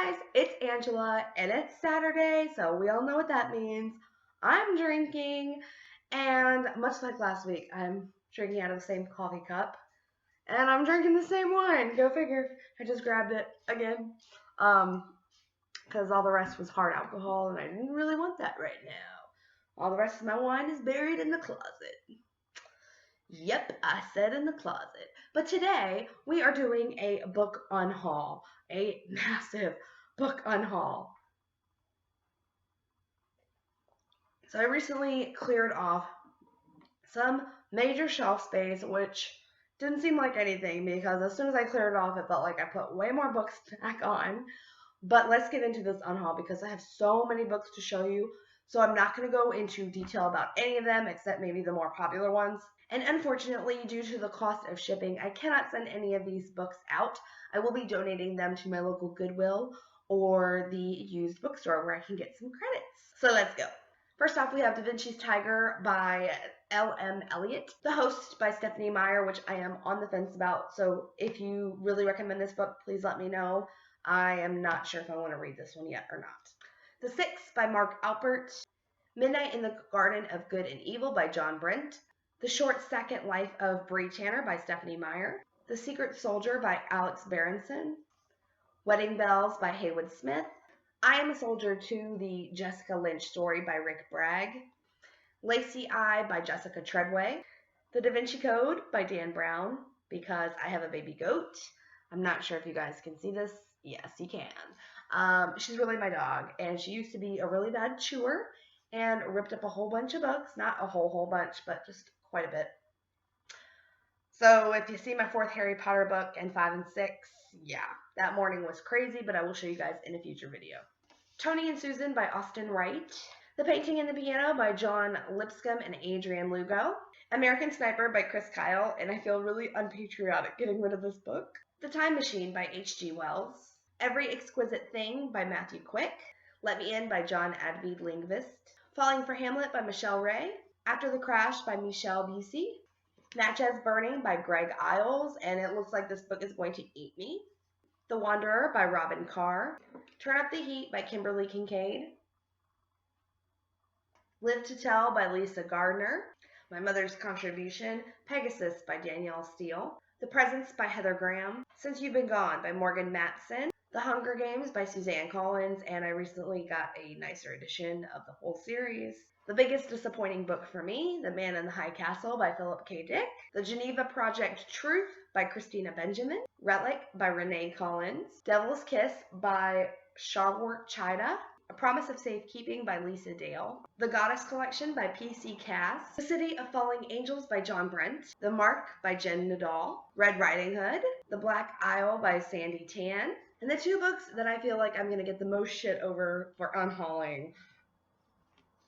guys, it's Angela and it's Saturday, so we all know what that means. I'm drinking, and much like last week, I'm drinking out of the same coffee cup, and I'm drinking the same wine. Go figure. I just grabbed it again, because all the rest was hard alcohol, and I didn't really want that right now. All the rest of my wine is buried in the closet. Yep, I said in the closet. But today we are doing a book unhaul, a massive book unhaul. So I recently cleared off some major shelf space, which didn't seem like anything because as soon as I cleared it off, it felt like I put way more books back on. But let's get into this unhaul because I have so many books to show you. So I'm not going to go into detail about any of them except maybe the more popular ones. And unfortunately, due to the cost of shipping, I cannot send any of these books out. I will be donating them to my local Goodwill or the used bookstore where I can get some credits. So let's go. First off, we have Da Vinci's Tiger by L.M. Eliot. The Host by Stephanie Meyer, which I am on the fence about. So if you really recommend this book, please let me know. I am not sure if I want to read this one yet or not. The Six by Mark Alpert. Midnight in the Garden of Good and Evil by John Brent. The Short Second Life of Bree Tanner by Stephanie Meyer. The Secret Soldier by Alex Berenson. Wedding Bells by Haywood Smith. I Am a Soldier 2, the Jessica Lynch story by Rick Bragg. Lacy Eye by Jessica Treadway. The Da Vinci Code by Dan Brown, because I have a baby goat. I'm not sure if you guys can see this. Yes, you can. She's really my dog, and she used to be a really bad chewer and ripped up a whole bunch of books. Not a whole bunch, but just quite a bit. So if you see my fourth Harry Potter book and 5 and 6, yeah, that morning was crazy, but I will show you guys in a future video. Tony and Susan by Austin Wright. The Painting and the Piano by John Lipscomb and Adrienne Lugo. American Sniper by Chris Kyle, and I feel really unpatriotic getting rid of this book. The Time Machine by H.G. Wells. Every Exquisite Thing by Matthew Quick. Let Me In by John Advid Lindqvist. Falling for Hamlet by Michelle Ray. After the Crash by Michelle Busey. Natchez Burning by Greg Iles, and it looks like this book is going to eat me. The Wanderer by Robin Carr. Turn Up the Heat by Kimberly Kincaid. Live to Tell by Lisa Gardner. My Mother's Contribution, Pegasus by Danielle Steele. The Presence by Heather Graham. Since You've Been Gone by Morgan Matson. The Hunger Games by Suzanne Collins, and I recently got a nicer edition of the whole series. The Biggest Disappointing Book for Me, The Man in the High Castle by Philip K. Dick. The Geneva Project Truth by Christina Benjamin. Relic by Renee Collins. Devil's Kiss by Sharwart Chida. A Promise of Safekeeping by Lisa Dale. The Goddess Collection by P.C. Cass. The City of Falling Angels by John Brent. The Mark by Jen Nadal. Red Riding Hood. The Black Isle by Sandy Tan. And the two books that I feel like I'm going to get the most shit over for unhauling.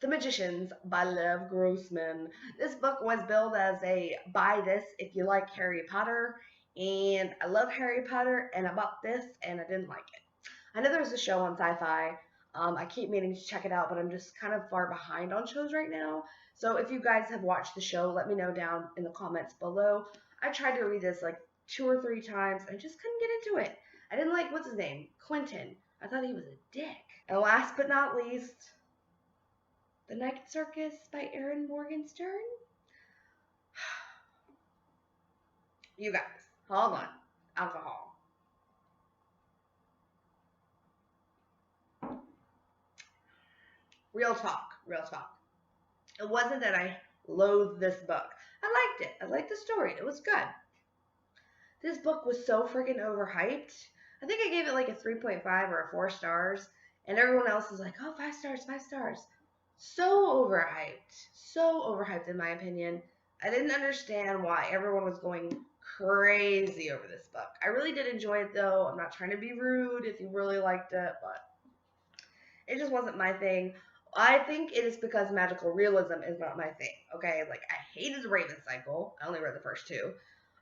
The Magicians by Lev Grossman. This book was billed as a buy this if you like Harry Potter. And I love Harry Potter, and I bought this, and I didn't like it. I know there's a show on Sci-Fi. I keep meaning to check it out, but I'm just kind of far behind on shows right now. So if you guys have watched the show, let me know down in the comments below. I tried to read this like 2 or 3 times. I just couldn't get into it. I didn't like, what's his name? Quentin. I thought he was a dick. And last but not least, The Night Circus by Erin Morgenstern. You guys, hold on. Alcohol. Real talk. It wasn't that I loathed this book. I liked it. I liked the story. It was good. This book was so freaking overhyped. I think I gave it like a 3.5 or a 4 stars. And everyone else is like, oh, 5 stars, 5 stars. So overhyped in my opinion. I didn't understand why everyone was going crazy over this book. I really did enjoy it though. I'm not trying to be rude if you really liked it, but it just wasn't my thing. I think it is because magical realism is not my thing, okay? Like, I hated The Raven Cycle. I only read the first 2.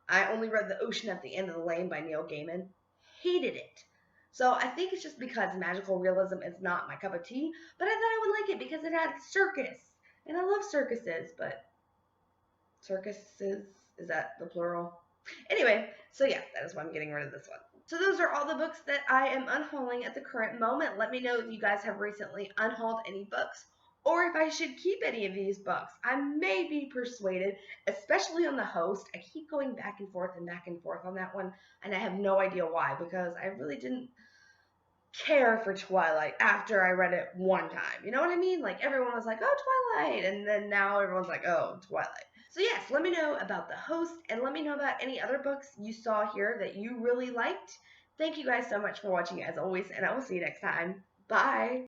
I only read The Ocean at the End of the Lane by Neil Gaiman. Hated it. So I think it's just because magical realism is not my cup of tea, but I thought I would like it because it had circus. And I love circuses, but circuses, is that the plural? Anyway, so yeah, that is why I'm getting rid of this one. So those are all the books that I am unhauling at the current moment. Let me know if you guys have recently unhauled any books, or if I should keep any of these books. I may be persuaded, especially on the host. I keep going back and forth on that one, and I have no idea why, because I really didn't care for Twilight after I read it one time. You know what I mean? Like, everyone was like, oh, Twilight, and then now everyone's like, oh, Twilight. So yes, let me know about the host, and let me know about any other books you saw here that you really liked. Thank you guys so much for watching as always, and I will see you next time. Bye!